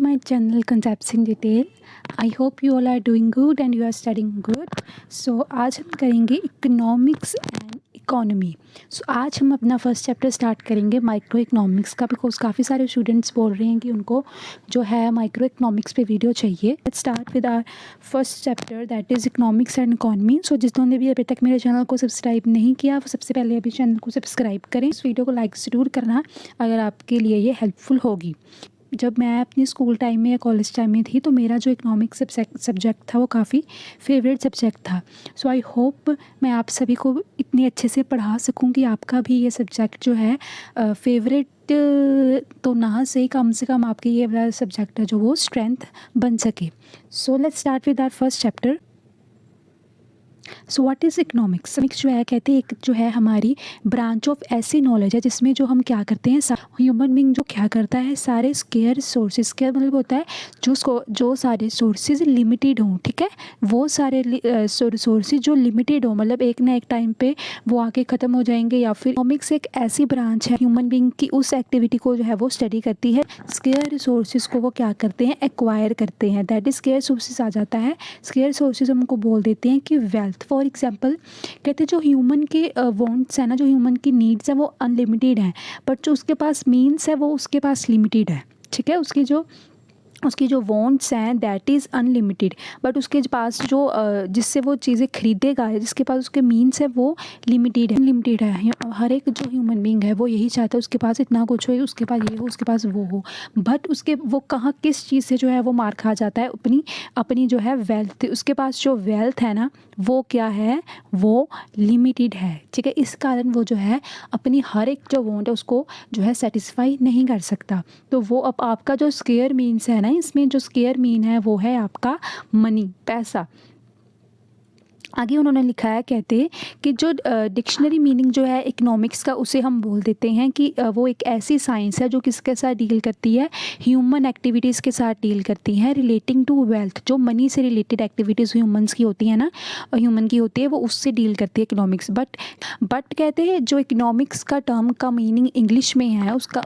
my channel Concepts in Detail. I hope you all are doing good and you are studying good. So आज हम करेंगे economics and economy. सो आज हम अपना first chapter start करेंगे micro economics का, because काफ़ी सारे स्टूडेंट्स बोल रहे हैं कि उनको जो है माइक्रो इकोनॉमिक्स पे वीडियो चाहिए. Let's start with our first chapter that is economics and economy. So जिन्होंने भी अभी तक मेरे चैनल को सब्सक्राइब नहीं किया वो सबसे पहले अभी चैनल को सब्सक्राइब करें. इस वीडियो को लाइक ज़रूर करना अगर आपके लिए ये हेल्पफुल होगी. जब मैं अपनी स्कूल टाइम में या कॉलेज टाइम में थी तो मेरा जो इकोनॉमिक्स सब्जेक्ट था वो काफ़ी फेवरेट सब्जेक्ट था. सो आई होप मैं आप सभी को इतनी अच्छे से पढ़ा सकूं कि आपका भी ये सब्जेक्ट जो है फेवरेट तो ना से कम आपके ये वाला सब्जेक्ट है जो वो स्ट्रेंथ बन सके. So let's start with our first chapter. So what is economics. Economics जो है कहते हैं एक जो है हमारी ब्रांच ऑफ ऐसी नॉलेज है जिसमें जो हम क्या करते हैं ह्यूमन बीइंग जो क्या करता है सारे स्केयर सोर्सेज का मतलब होता है जो सारे सोर्सेज लिमिटेड हों. ठीक है, वो सारे सोर्सेज जो लिमिटेड हो मतलब एक ना एक टाइम पे वो आके ख़त्म हो जाएंगे. या फिर इकोनॉमिक्स एक ऐसी ब्रांच है ह्यूमन बीइंग की उस एक्टिविटी को जो है वो स्टडी करती है. स्केयर रिसोर्सेज को वो क्या करते हैं एक्वायर करते हैं. दैट इज स्केयर सोर्सेज आ जाता है. स्केयर सोर्सेज हमको बोल देते हैं कि वेल्थ. फॉर एग्जाम्पल कहते हैं जो ह्यूमन के वांट्स है ना, जो ह्यूमन की नीड्स है वो अनलिमिटेड है, बट जो उसके पास मीन्स है वो उसके पास लिमिटेड है. ठीक है, उसकी जो वांट्स हैं दैट इज़ अनलिमिटेड, बट उसके पास जो जिससे वो चीज़ें खरीदेगा जिसके पास उसके मीन्स है वो लिमिटेड है. हर एक जो ह्यूमन बीइंग है वो यही चाहता है उसके पास इतना कुछ हो, उसके पास ये हो, उसके पास वो हो, बट वो कहाँ किस चीज़ से जो है वो मार खा जाता है अपनी जो है वेल्थ. उसके पास जो वेल्थ है ना वो क्या है, वो लिमिटेड है. ठीक है, इस कारण वो जो है अपनी हर एक जो वांट है उसको जो है सेटिस्फाई नहीं कर सकता. तो वो अब आपका जो स्केयर मीन्स है ना, इसमें जो स्केयर मीन है वो है आपका मनी, पैसा. आगे उन्होंने लिखा है कहते हैं कि जो डिक्शनरी मीनिंग जो है इकोनॉमिक्स का उसे हम बोल देते हैं कि वो एक ऐसी साइंस है जो किसके साथ डील करती है, ह्यूमन एक्टिविटीज़ के साथ डील करती है रिलेटिंग टू वेल्थ. जो मनी से रिलेटेड एक्टिविटीज़ ह्यूमंस की होती है ना, ह्यूमन की होती है वो उससे डील करती है इकोनॉमिक्स. बट कहते हैं जो इकोनॉमिक्स का टर्म का मीनिंग इंग्लिश में है उसका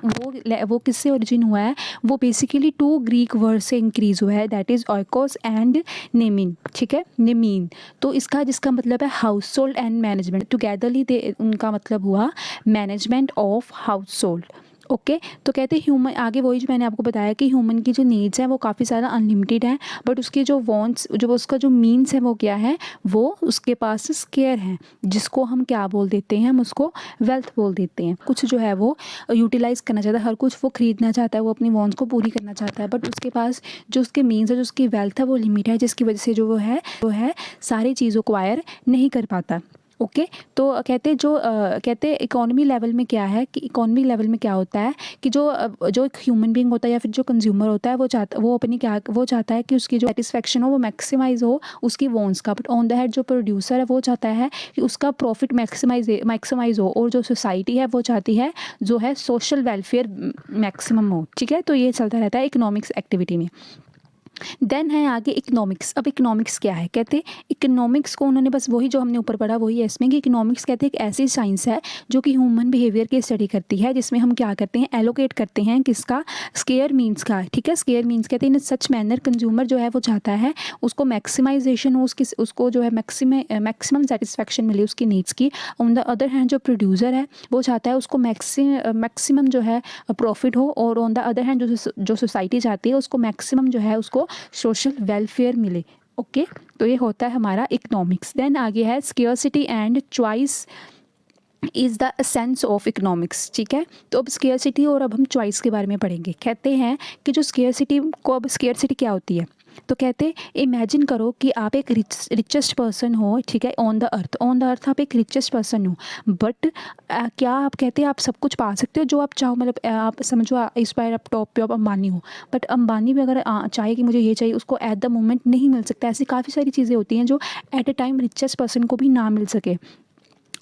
वो किससे ओरिजिन हुआ है, वो बेसिकली 2 ग्रीक वर्ड से इंक्रीज हुआ है दैट इज़ ऑइकोस एंड नेमिन. ठीक है, नेमिन. तो जिसका मतलब है house hold and management. Togetherly उनका मतलब हुआ management of house hold. Okay, तो कहते हैं ह्यूमन आगे वही जो मैंने आपको बताया कि ह्यूमन की जो नीड्स हैं वो काफ़ी ज़्यादा अनलिमिटेड है, बट उसके जो वांट्स जो उसका जो मीन्स है वो क्या है, वो उसके पास स्केयर है जिसको हम क्या बोल देते हैं, हम उसको वेल्थ बोल देते हैं. कुछ जो है वो यूटिलाइज़ करना चाहता है, हर कुछ वो खरीदना चाहता है, वो अपनी वांट्स को पूरी करना चाहता है, बट उसके पास जो उसके मीन्स है जो उसकी वेल्थ है वो लिमिट है जिसकी वजह से जो वो है सारी चीज़ों को एक्वायर नहीं कर पाता. ओके, तो कहते हैं इकोनॉमी लेवल में क्या है कि इकोनॉमी लेवल में क्या होता है कि जो एक ह्यूमन बीइंग होता है या फिर जो कंज्यूमर होता है वो चाहता है कि उसकी जो सेटिस्फेक्शन हो वो मैक्सिमाइज हो उसकी वॉन्ट्स का. बट ऑन द हैड जो प्रोड्यूसर है वो चाहता है कि उसका प्रॉफिट मैक्सिमाइज हो, और जो सोसाइटी है वो चाहती है जो है सोशल वेलफेयर मैक्सिमम हो. ठीक है, तो ये चलता रहता है इकोनॉमिक्स एक्टिविटी में. देन है आगे इकोनॉमिक्स. अब इकोनॉमिक्स क्या है, कहते हैं इकोनॉमिक्स को उन्होंने बस वही जो हमने ऊपर पढ़ा वही है इसमें कि इकोनॉमिक्स कहते हैं एक ऐसी साइंस है जो कि ह्यूमन बिहेवियर की स्टडी करती है जिसमें हम क्या करते हैं एलोकेट करते हैं किसका, स्केयर मीन्स का. ठीक है, स्केयर मीन्स कहते हैं इन सच मैनर कंज्यूमर जो है वो चाहता है उसको मैक्सिमाइजेशन हो, उसको जो है मैक्सिमम सेटिस्फेक्शन मिले उसकी नीड्स की. ऑन द अदर हैंड जो प्रोड्यूसर है वो चाहता है उसको मैक्सिमम जो है प्रॉफिट हो, और ऑन द अदर हैंड जो सोसाइटी चाहती है उसको मैक्सिमम जो है उसको सोशल वेलफेयर मिले. ओके, तो ये होता है हमारा इकोनॉमिक्स. देन आगे है scarcity and choice is the essence of economics. ठीक है, तो अब स्केर्सिटी और अब हम चॉइस के बारे में पढ़ेंगे. कहते हैं कि जो स्केर्सिटी क्या होती है, तो कहते हैं इमेजिन करो कि आप एक रिचेस्ट पर्सन हो. ठीक है, ऑन द अर्थ आप एक रिचेस्ट पर्सन हो, बट क्या आप कहते हैं आप सब कुछ पा सकते हो जो आप चाहो. मतलब आप समझो इस बार आप टॉप पे आप अंबानी हो, बट अंबानी भी अगर चाहे कि मुझे ये चाहिए उसको एट द मोमेंट नहीं मिल सकता. ऐसी काफ़ी सारी चीज़ें होती हैं जो at a time richest person को भी ना मिल सके.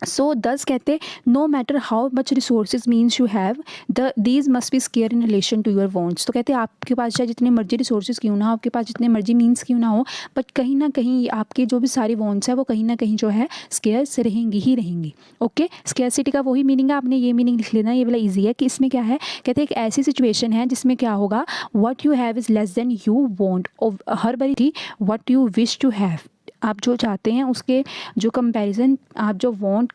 सो दस कहते no matter how much resources means you have these must be scarce in relation to your wants. तो कहते हैं आपके पास चाहे जितने मर्जी रिसोर्सेज क्यों ना हो, आपके पास जितने मर्जी मीन्स क्यों ना हो, बट कहीं ना कहीं आपके जो भी सारी वांट्स है वो कहीं ना कहीं जो है स्केयर्स रहेंगी ही रहेंगी। ओके, स्केयरसिटी का वही मीनिंग है, आपने ये मीनिंग लिख लेना, ये वाला ईजी है कि इसमें क्या है। कहते हैं एक ऐसी सिचुएशन है जिसमें क्या होगा, what you have is less than you want, हर बारी what you wish to have, आप जो चाहते हैं उसके जो कंपैरिजन आप जो वांट,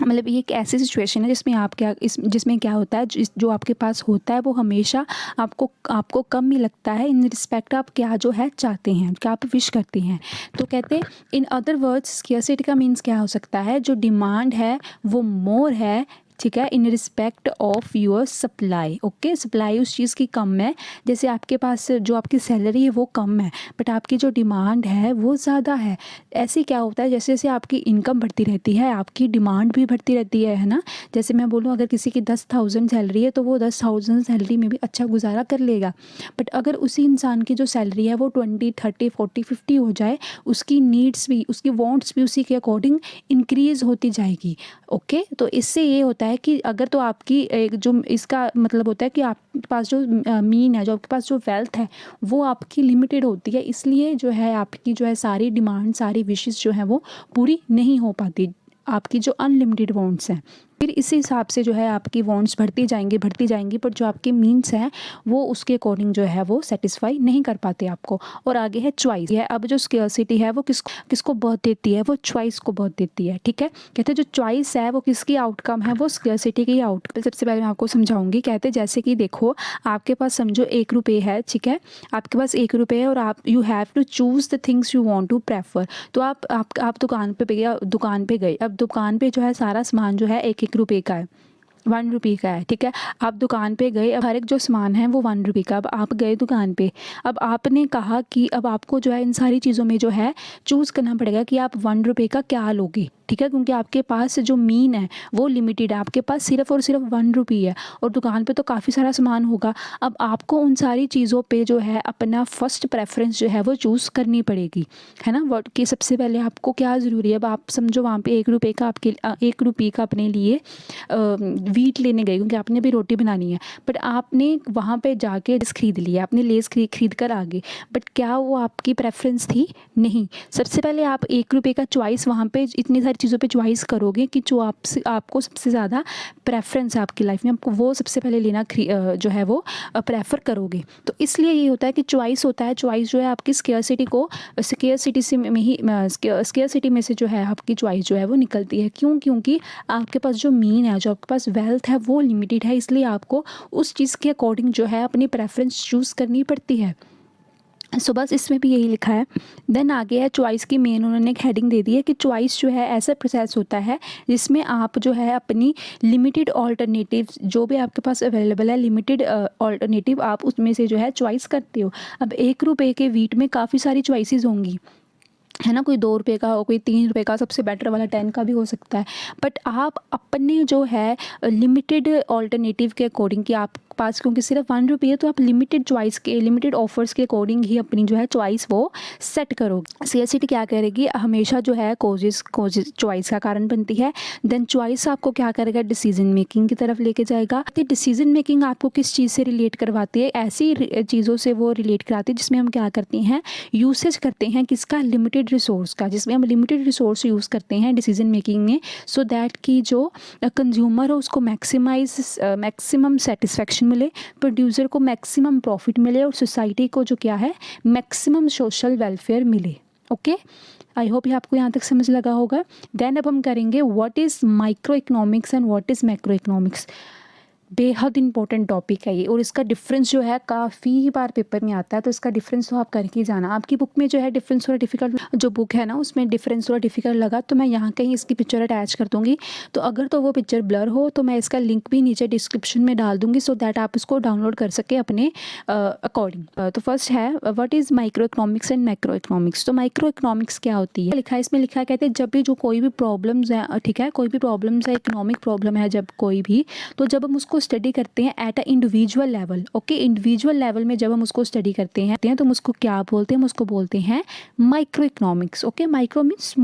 मतलब ये एक ऐसी सिचुएशन है जिसमें आप क्या जिसमें क्या होता है, जो आपके पास होता है वो हमेशा आपको कम ही लगता है इन रिस्पेक्ट आप क्या जो है चाहते हैं, क्या आप विश करते हैं। तो कहते हैं इन अदर वर्ड्स स्केर्सिटी का मीन्स क्या हो सकता है, जो डिमांड है वो मोर है, ठीक है, in respect of your supply. Okay, supply उस चीज़ की कम है, जैसे आपके पास जो आपकी सैलरी है वो कम है बट आपकी जो डिमांड है वो ज़्यादा है। ऐसे क्या होता है, जैसे जैसे आपकी इनकम बढ़ती रहती है आपकी डिमांड भी बढ़ती रहती है ना। जैसे मैं बोलूँ अगर किसी की 10,000 सैलरी है तो वो 10,000 सैलरी में भी अच्छा गुजारा कर लेगा, बट अगर उसी इंसान की जो सैलरी है वो 20, 30, 40, 50 हो जाए, उसकी नीड्स भी उसकी वांट्स भी उसी के अकॉर्डिंग इंक्रीज़ होती जाएगी। ओके, तो इससे ये होता है कि अगर तो आपकी एक जो इसका मतलब होता है कि आपके पास जो मीन है, जो आपके पास जो वेल्थ है वो आपकी लिमिटेड होती है, इसलिए जो है आपकी जो है सारी डिमांड सारी विशेस जो है वो पूरी नहीं हो पाती, आपकी जो अनलिमिटेड वांट्स हैं। फिर इसी हिसाब से जो है आपकी वांट्स बढ़ती जाएंगी पर जो आपके मीन्स हैं वो उसके अकॉर्डिंग जो है वो सेटिस्फाई नहीं कर पाते आपको। और आगे है चॉइस है। अब जो स्केर्सिटी है वो किसको बर्थ देती है, वो चॉइस को बर्थ देती है। ठीक है, कहते हैं जो चॉइस है वो किसकी आउटकम है, वो स्केर्सिटी की आउटकम। सबसे पहले मैं आपको समझाऊंगी। कहते हैं जैसे कि देखो आपके पास समझो 1 रुपये है, ठीक है, आपके पास 1 रुपये है और आप you have to choose the things you want to prefer. तो आप दुकान पे गए, अब दुकान पे जो है सारा सामान जो है 1 रुपये का है, 1 रुपये का है। ठीक है, आप दुकान पे गए, अब हर एक जो सामान है वो 1 रुपये का। अब आप गए दुकान पे, अब आपने कहा कि अब आपको जो है इन सारी चीज़ों में जो है चूज़ करना पड़ेगा कि आप 1 रुपये का क्या लोगे। ठीक है, क्योंकि आपके पास जो मीन है वो लिमिटेड है, आपके पास सिर्फ और सिर्फ 1 रुपये है और दुकान पे तो काफ़ी सारा सामान होगा। अब आपको उन सारी चीज़ों पे जो है अपना फर्स्ट प्रेफरेंस जो है वो चूज़ करनी पड़ेगी, है ना। वर्ड कि सबसे पहले आपको क्या ज़रूरी है। अब आप समझो वहाँ पे 1 रुपये का आपके 1 रुपये का अपने लिए वीट लेने गए क्योंकि आपने भी रोटी बनानी है, बट आपने वहाँ पे जाके लेस खरीद लिया, आपने लेस खरीद कर आ गए, बट क्या वो आपकी प्रेफरेंस थी? नहीं। सबसे पहले आप 1 रुपये का चॉइस वहाँ पे इतनी सारी चीज़ों पे चॉइस करोगे कि जो आपको सबसे ज़्यादा प्रेफरेंस है आपकी लाइफ में, आपको वो सबसे पहले लेना जो है वो प्रेफर करोगे। तो इसलिए ये होता है कि चॉइस होता है, चॉइस जो है आपकी स्केर्सिटी में से जो है आपकी चॉइस जो है वो निकलती है। क्यों? क्योंकि आपके पास जो मीन है, जो आपके पास वेल्थ है वो लिमिटेड है, इसलिए आपको उस चीज़ के अकॉर्डिंग जो है अपनी प्रेफरेंस चूज़ करनी पड़ती है। सो बस इसमें भी यही लिखा है। देन आगे है चॉइस की मेन उन्होंने एक हेडिंग दे दी है कि चॉइस जो है ऐसा प्रोसेस होता है जिसमें आप जो है अपनी लिमिटेड ऑल्टरनेटिव जो भी आपके पास अवेलेबल है, लिमिटेड ऑल्टरनेटिव आप उसमें से जो है चॉइस करते हो। अब 1 रुपये के वीट में काफ़ी सारी चॉइसेस होंगी, है ना। कोई 2 रुपये का हो, कोई 3 रुपये का, सबसे बेटर वाला 10 का भी हो सकता है, बट आप अपने जो है लिमिटेड ऑल्टरनेटिव के अकॉर्डिंग कि आप पास क्योंकि सिर्फ 1 रुपये है तो आप लिमिटेड चॉइस के लिमिटेड ऑफर्स के अकॉर्डिंग ही अपनी जो है चॉइस वो सेट करोगे। स्केर्सिटी क्या करेगी, हमेशा जो है कोजेस चॉइस का कारण बनती है। देन चॉइस आपको क्या करेगा, डिसीजन मेकिंग की तरफ लेके जाएगा। तो डिसीजन मेकिंग आपको किस चीज़ से रिलेट करवाती है, ऐसी चीज़ों से वो रिलेट कराती है जिसमें हम क्या करते हैं, यूसेज करते हैं किसका, लिमिटेड रिसोर्स का, जिसमें हम लिमिटेड रिसोर्स यूज़ करते हैं डिसीजन मेकिंग में, सो दैट कि जो कंज्यूमर हो उसको मैक्सिमम सेटिस्फेक्शन मिले, प्रोड्यूसर को मैक्सिमम प्रॉफिट मिले और सोसाइटी को जो क्या है मैक्सिमम सोशल वेलफेयर मिले। ओके, आई होप ये आपको यहाँ तक समझ लगा होगा। देन अब हम करेंगे what is micro economics and what is macro economics. बेहद इंपॉर्टेंट टॉपिक है ये और इसका डिफरेंस जो है काफ़ी बार पेपर में आता है, तो इसका डिफरेंस तो आप करके ही जाना। आपकी बुक में जो है डिफरेंस थोड़ा डिफिकल्ट, जो बुक है ना उसमें डिफरेंस थोड़ा डिफिकल्ट लगा तो मैं यहाँ कहीं इसकी पिक्चर अटैच कर दूँगी, तो अगर तो वो पिक्चर ब्लर हो तो मैं इसका लिंक भी नीचे डिस्क्रिप्शन में डाल दूँगी सो दैट आप इसको डाउनलोड कर सके अपने अकॉर्डिंग। तो फर्स्ट है what is micro economics and macro economics. तो माइक्रो इकोनॉमिक्स क्या होती है, लिखा है इसमें, लिखा है कहते हैं जब भी जो कोई भी प्रॉब्लम्स है, ठीक है, कोई भी प्रॉब्लम्स है, इकोनॉमिक प्रॉब्लम है जब कोई भी, तो जब हम उसको उसको स्टडी करते हैं at a individual level. Okay, individual level में जब हम उसको स्टडी करते हैं तो हम उसको क्या बोलते हैं, हम उसको बोलते हैं micro economics. Okay, micro means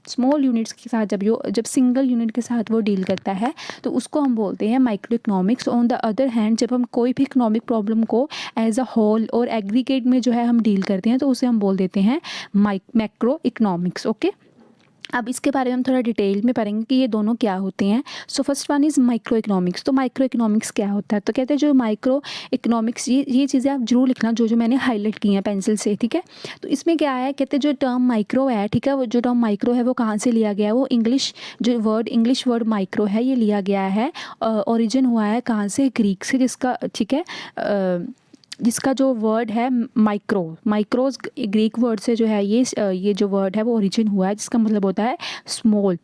small units के साथ जब सिंगल यूनिट के साथ वो डील करता है तो उसको हम बोलते हैं micro economics. On the other hand जब हम कोई भी इकोनॉमिक प्रॉब्लम को एज अ होल और एग्रीगेट में जो है हम डील करते हैं तो उसे हम बोल देते हैं मैक्रो इकोनॉमिक्स। ओके, अब इसके बारे में हम थोड़ा डिटेल में पढ़ेंगे कि ये दोनों क्या होते हैं। So first one is micro economics. तो माइक्रो इकोनॉमिक्स क्या होता है, तो कहते हैं जो माइक्रो इकोनॉमिक्स, ये चीज़ें आप जरूर लिखना जो मैंने हाईलाइट की हैं पेंसिल से, ठीक है। तो इसमें क्या है, कहते हैं जो टर्म माइक्रो है, ठीक है, वो जो टर्म माइक्रो है वो कहाँ से लिया गया है, वो इंग्लिश वर्ड माइक्रो है, ये लिया गया है, ओरिजिन हुआ है कहाँ से, ग्रीक से, जिसका, ठीक है, जिसका जो वर्ड है माइक्रोज ग्रीक वर्ड से जो है ये जो वर्ड है वो ओरिजिन हुआ है, जिसका मतलब होता है स्मॉल,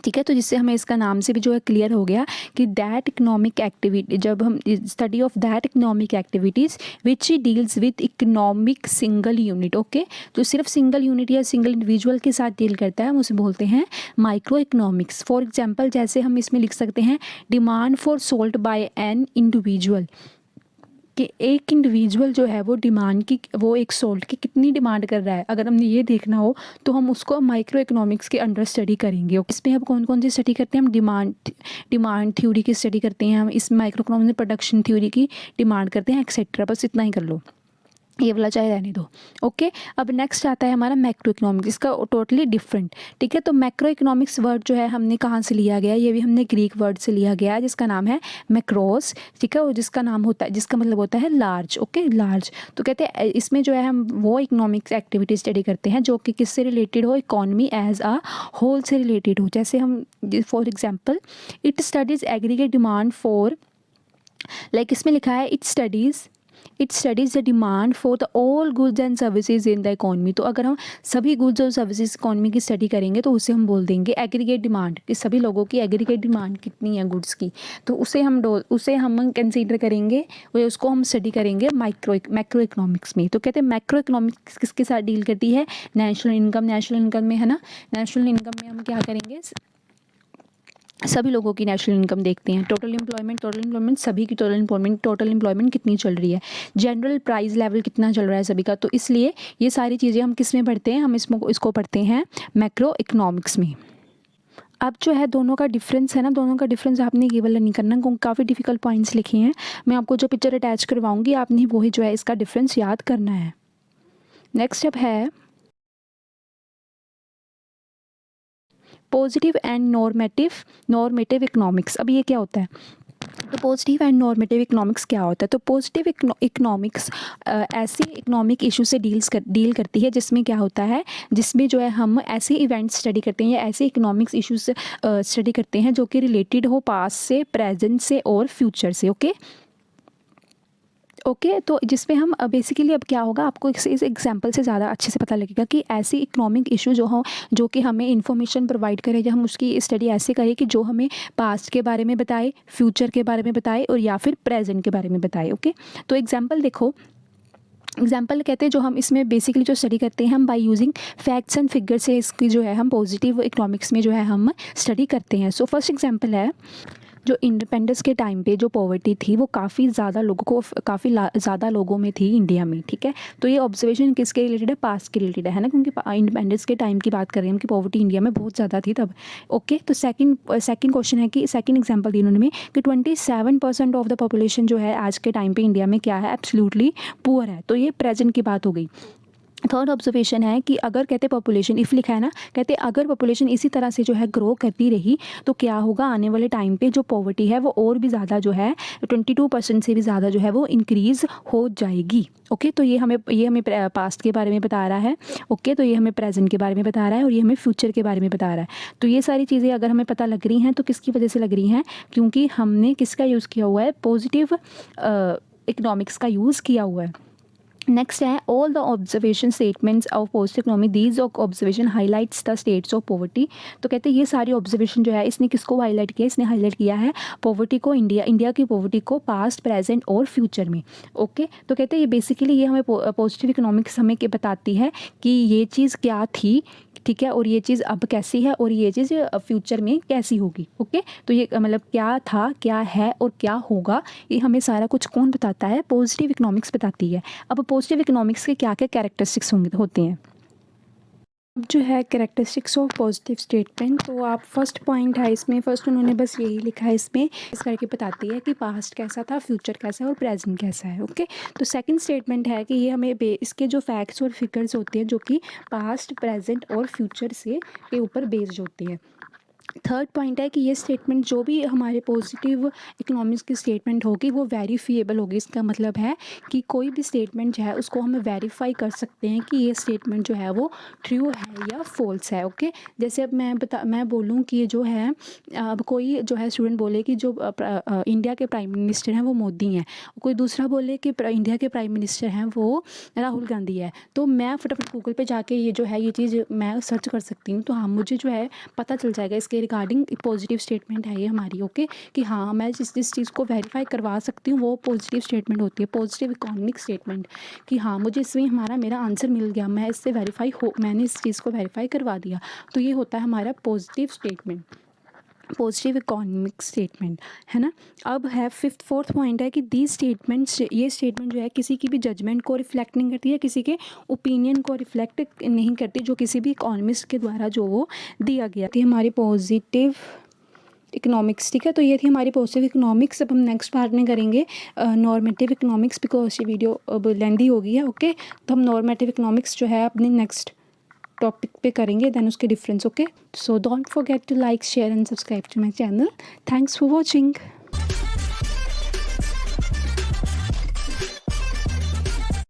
ठीक है। तो जिससे हमें इसका नाम से भी जो है क्लियर हो गया कि दैट इकोनॉमिक एक्टिविटी, जब हम study of that economic activities which deals with economic single unit. Okay, जो सिर्फ सिंगल यूनिट या सिंगल इंडिविजुअल के साथ डील करता है हम उसे बोलते हैं माइक्रो इकोनॉमिक्स। फॉर एग्जाम्पल जैसे हम इसमें लिख सकते हैं demand for salt by an individual, कि एक इंडिविजुअल जो है वो एक सोल्ट की कितनी डिमांड कर रहा है। अगर हमने ये देखना हो तो हम उसको माइक्रो इकोनॉमिक्स के अंडर स्टडी करेंगे। इसमें अब कौन कौन सी स्टडी करते हैं, हम डिमांड थ्योरी की स्टडी करते हैं, हम इस माइक्रो इकोनॉमिक्स में प्रोडक्शन थ्योरी की डिमांड करते हैं, एक्सेट्रा। बस इतना ही कर लो, ये वाला चाहे रहने दो। ओके, अब नेक्स्ट आता है हमारा मैक्रो इकोनॉमिक्स, इसका टोटली डिफरेंट, ठीक है। तो मैक्रो इकोनॉमिक्स वर्ड जो है हमने कहाँ से लिया गया है, ये भी हमने ग्रीक वर्ड से लिया गया है, जिसका नाम है मैक्रोस, ठीक है, और जिसका मतलब होता है लार्ज। Okay, large. तो कहते हैं इसमें जो है हम वो इकोनॉमिक्स एक्टिविटी स्टडी करते हैं जो कि किससे रिलेटेड हो, इकोनॉमी एज अ होल से रिलेटेड हो। जैसे हम for example it studies aggregate demand for, like इसमें लिखा है it studies the demand for the all goods and services in the economy. तो अगर हम सभी गुड्स और सर्विसेज इकोनॉमी की स्टडी करेंगे तो उसे हम बोल देंगे एग्रीगेट डिमांड, कि सभी लोगों की एग्रीगेट डिमांड कितनी है गुड्स की, तो उसे हम कंसीडर करेंगे, उसको हम स्टडी करेंगे मैक्रो इकोनॉमिक्स में। तो कहते हैं मैक्रो इकोनॉमिक्स किसके साथ डील करती है, नेशनल इनकम में, है ना। नेशनल इनकम में हम क्या करेंगे, सभी लोगों की नेशनल इनकम देखते हैं, टोटल एम्प्लॉयमेंट, सभी की टोटल एम्प्लॉयमेंट कितनी चल रही है, जनरल प्राइस लेवल कितना चल रहा है सभी का। तो इसलिए ये सारी चीज़ें हम किस में पढ़ते हैं, हम इसको पढ़ते हैं मैक्रो इकोनॉमिक्स में। अब जो है दोनों का डिफरेंस है ना, दोनों का डिफरेंस आपने ये वाला नहीं करना, क्योंकि काफ़ी डिफिकल्ट पॉइंट्स लिखे हैं। मैं आपको जो पिक्चर अटैच करवाऊँगी आपने वही जो है इसका डिफरेंस याद करना है। नेक्स्ट अब है पॉजिटिव एंड नॉर्मेटिव इकोनॉमिक्स। अब ये क्या होता है, तो पॉजिटिव एंड नॉर्मेटिव इकोनॉमिक्स क्या होता है, तो पॉजिटिव इकोनॉमिक्स ऐसे इकोनॉमिक इशू से डील करती है जिसमें क्या होता है, जिसमें जो है हम ऐसे इवेंट्स स्टडी करते हैं या ऐसे इकोनॉमिक्स इशूज स्टडी करते हैं जो कि रिलेटेड हो पास्ट से, प्रेजेंट से और फ्यूचर से। ओके, तो जिसमें हम बेसिकली अब क्या होगा, आपको इस एग्जांपल से ज़्यादा अच्छे से पता लगेगा कि ऐसी इकोनॉमिक इशू जो कि हमें इन्फॉर्मेशन प्रोवाइड करे, या हम उसकी स्टडी ऐसे करें कि जो हमें पास्ट के बारे में बताए, फ्यूचर के बारे में बताए और या फिर प्रेजेंट के बारे में बताए। ओके, तो एग्जाम्पल देखो, एग्जाम्पल कहते हैं जो हम इसमें बेसिकली जो स्टडी करते हैं हम by using facts and figure से इसकी जो है हम पॉजिटिव इकोनॉमिक्स में जो है हम स्टडी करते हैं। सो फर्स्ट एग्जांपल है, जो इंडिपेंडेंस के टाइम पे जो पॉवर्टी थी वो काफ़ी ज़्यादा लोगों में थी इंडिया में, ठीक है। तो ये ऑब्जर्वेशन किसके रिलेटेड है, पास्ट के रिलेटेड है ना, क्योंकि इंडिपेंडेंस के टाइम की बात कर रहे हैं हम कि पॉवर्टी इंडिया में बहुत ज़्यादा थी तब। ओके, तो सेकंड क्वेश्चन है कि सेकंड एग्जांपल दी उन्होंने कि 27% ऑफ द पॉपुलेशन जो है आज के टाइम पे इंडिया में क्या है, एब्सोल्युटली पुअर है। तो ये प्रेजेंट की बात हो गई। थर्ड ऑब्जर्वेशन है कि अगर कहते पॉपुलेशन, इफ लिखा है ना, कहते अगर पॉपुलेशन इसी तरह से जो है ग्रो करती रही तो क्या होगा, आने वाले टाइम पे जो पॉवर्टी है वो और भी ज़्यादा जो है 22% से भी ज़्यादा जो है वो इंक्रीज़ हो जाएगी। ओके, तो ये हमें पास्ट के बारे में बता रहा है। ओके, तो ये हमें प्रेजेंट के बारे में बता रहा है और ये हमें फ्यूचर के बारे में बता रहा है। तो ये सारी चीज़ें अगर हमें पता लग रही हैं तो किसकी वजह से लग रही हैं, क्योंकि हमने किसका यूज़ किया हुआ है, पॉजिटिव इकोनॉमिक्स का यूज़ किया हुआ है। नेक्स्ट है all the observation statements of post economy, these observation highlights the states of poverty. तो कहते हैं ये सारी ऑब्जर्वेशन जो है इसने किसको हाईलाइट किया, इसने हाईलाइट किया है पॉवर्टी को, इंडिया की पॉवर्टी को पास्ट, प्रेजेंट और फ्यूचर में। ओके, तो कहते हैं ये बेसिकली ये हमें पॉजिटिव इकोनॉमिक्स हमें बताती है कि ये चीज़ क्या थी, ठीक है, और ये चीज़ अब कैसी है और ये चीज़ फ्यूचर में कैसी होगी। ओके, तो ये मतलब क्या था, क्या है और क्या होगा, ये हमें सारा कुछ कौन बताता है, पॉजिटिव इकोनॉमिक्स बताती है। अब पॉजिटिव इकोनॉमिक्स के क्या क्या कैरेक्टरिस्टिक्स होते हैं। अब जो है कैरेक्टरिस्टिक्स ऑफ पॉजिटिव स्टेटमेंट, तो आप फर्स्ट पॉइंट है इसमें, फर्स्ट उन्होंने बस यही लिखा है इसमें, इस करके बताती है कि पास्ट कैसा था, फ्यूचर कैसा है और प्रेजेंट कैसा है। ओके, तो सेकंड स्टेटमेंट है कि ये हमें इसके जो फैक्ट्स और फिगर्स होते हैं जो कि पास्ट, प्रेजेंट और फ्यूचर से के ऊपर बेस्ड होती है। थर्ड पॉइंट है कि ये स्टेटमेंट जो भी हमारे पॉजिटिव इकोनॉमिक्स की स्टेटमेंट होगी वो वेरीफिएबल होगी। इसका मतलब है कि कोई भी स्टेटमेंट जो है उसको हम वेरीफाई कर सकते हैं कि ये स्टेटमेंट जो है वो ट्रू है या फॉल्स है। ओके, जैसे अब मैं बोलूँ कि ये जो है, अब कोई जो है स्टूडेंट बोले कि जो इंडिया के प्राइम मिनिस्टर हैं वो मोदी हैं, कोई दूसरा बोले कि इंडिया के प्राइम मिनिस्टर हैं वो राहुल गांधी है, तो मैं फटाफट गूगल पे जाके ये जो है ये चीज़ मैं सर्च कर सकती हूँ, तो हाँ मुझे जो है पता चल जाएगा इसके रिगार्डिंग पॉजिटिव स्टेटमेंट है ये हमारी। ओके, कि हाँ मैं जिस चीज़ को वेरीफाई करवा सकती हूँ वो पॉजिटिव स्टेटमेंट होती है, पॉजिटिव इकोनॉमिक स्टेटमेंट, कि हाँ मुझे इसमें मेरा आंसर मिल गया, मैं इससे मैंने इस चीज़ को वेरीफाई करवा दिया, तो ये होता है हमारा positive statement, positive economic statement, है ना। अब है फोर्थ पॉइंट है कि दी स्टेटमेंट्स, ये स्टेटमेंट जो है किसी की भी जजमेंट को रिफ्लेक्ट नहीं करती है, किसी के ओपिनियन को रिफ्लेक्ट नहीं करती, जो किसी भी इकोनॉमिस्ट के द्वारा जो वो दिया गया थी हमारी पॉजिटिव इकोनॉमिक्स। ठीक है, तो ये थी हमारी पॉजिटिव इकोनॉमिक्स। अब हम नेक्स्ट पार्ट में करेंगे नॉर्मेटिव इकोनॉमिक्स, बिकॉज ये वीडियो अब लेंदी हो गई है। ओके, तो हम नॉर्मेटिव इकोनॉमिक्स जो है अपने नेक्स्ट टॉपिक पे करेंगे, देन उसके difference. Okay, so don't forget to like, share and subscribe to my channel. Thanks for watching.